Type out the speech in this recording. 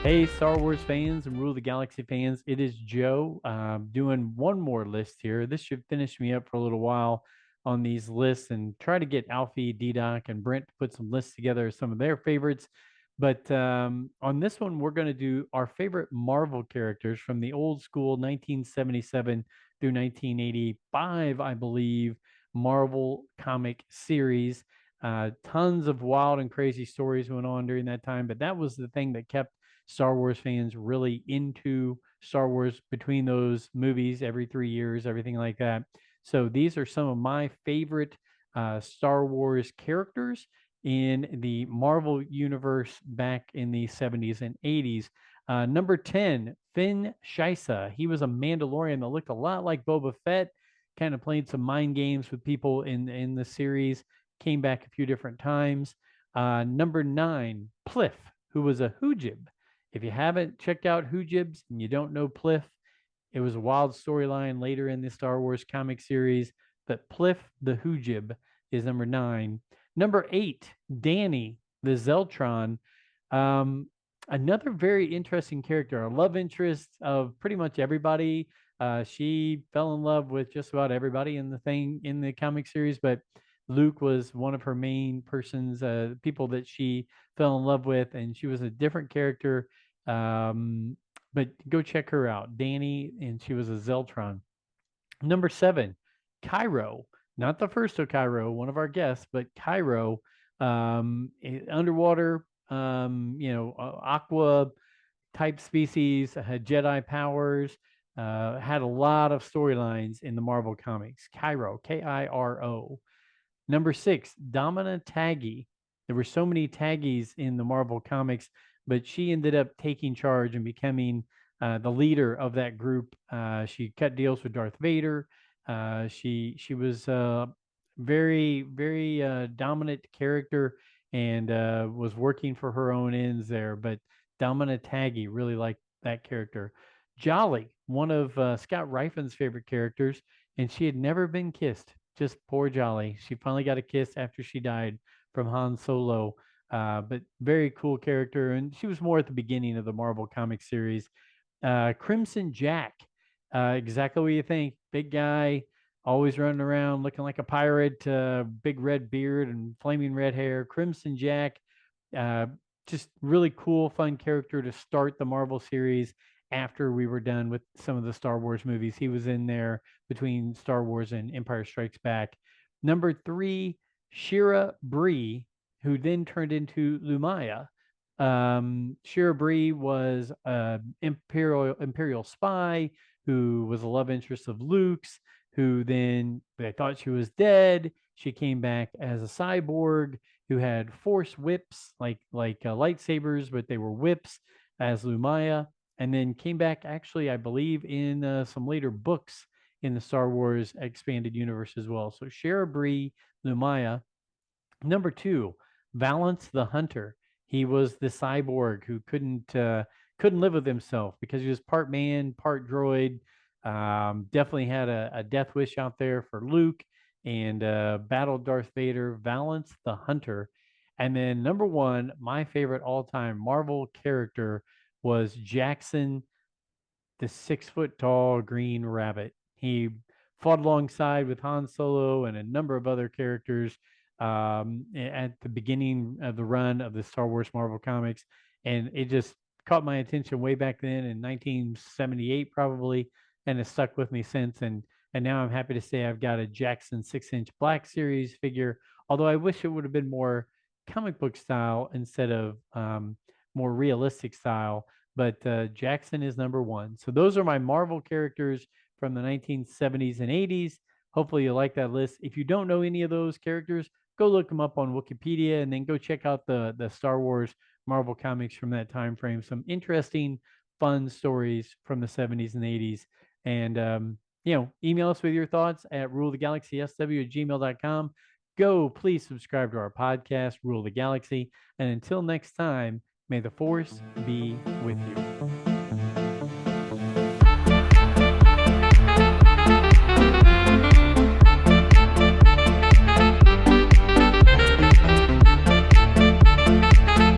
Hey, Star Wars fans and Rule of the Galaxy fans, it is Joe doing one more list here. This should finish me up for a little while on these lists and try to get Alfie, D-Doc, and Brent to put some lists together, some of their favorites. But on this one, we're going to do our favorite Marvel characters from the old school 1977 through 1985, I believe, Marvel comic series. Tons of wild and crazy stories went on during that time, but that was the thing that kept Star Wars fans really into Star Wars between those movies every 3 years, everything like that. So these are some of my favorite Star Wars characters in the Marvel universe back in the 70s and 80s. Number 10, Finn Shisa. He was a Mandalorian that looked a lot like Boba Fett, kind of played some mind games with people in the series, came back a few different times. Number 9, Pliff, who was a Hoojib. If you haven't checked out Hoojibs and you don't know Pliff, it was a wild storyline later in the Star Wars comic series. But Pliff the Hoojib is number 9. Number 8, Danny the Zeltron. Um, Another very interesting character, a love interest of pretty much everybody. She fell in love with just about everybody in the comic series, but Luke was one of her main persons, people that she fell in love with, and she was a different character. Um, but go check her out, Danny, and she was a Zeltron. Number 7, Cairo, not the first of Cairo, one of our guests, but Cairo, underwater, aqua type species, had Jedi powers, had a lot of storylines in the Marvel comics. Cairo, Kiro. Number 6, Domina Taggy. There were so many Taggies in the Marvel comics, but she ended up taking charge and becoming the leader of that group. She cut deals with Darth Vader. She was a very dominant character and was working for her own ends there. But Domina Taggy really liked that character. Jolly, one of Scott Riffin's favorite characters, and she had never been kissed. Just poor Jolly. She finally got a kiss after she died from Han Solo. But very cool character, and she was more at the beginning of the Marvel comic series. Crimson Jack, exactly what you think. Big guy, always running around looking like a pirate, big red beard and flaming red hair. Crimson Jack, uh, just really cool, fun character to start the Marvel series after we were done with some of the Star Wars movies. He was in there between Star Wars and Empire Strikes Back. Number 3, Shira Bree, who then turned into Lumaya. Shira Bree was an imperial spy who was a love interest of Luke's, who then they thought she was dead. She came back as a cyborg who had force whips like lightsabers, but they were whips as Lumaya, and then came back actually, I believe, in some later books in the Star Wars expanded universe as well. So Shara Bree, Lumaya. Number 2, Valance the Hunter. He was the cyborg who couldn't live with himself because he was part man, part droid. Definitely had a death wish out there for Luke and battled Darth Vader. Valance the Hunter. And then number 1, my favorite all-time Marvel character was Jackson, the 6 foot tall green rabbit. He fought alongside with Han Solo and a number of other characters at the beginning of the run of the Star Wars Marvel comics, and it just caught my attention way back then in 1978 probably, and it's stuck with me since. And now I'm happy to say I've got a Jackson 6-inch Black Series figure. Although I wish it would have been more comic book style instead of more realistic style, but Jackson is number 1. So those are my Marvel characters from the 1970s and 80s. Hopefully you like that list. If you don't know any of those characters, go look them up on Wikipedia and then go check out the Star Wars Marvel comics from that time frame. Some interesting, fun stories from the 70s and 80s. And email us with your thoughts at ruletheGalaxySW@gmail.com. Go, please subscribe to our podcast, Rule the Galaxy. And until next time, may the force be with you.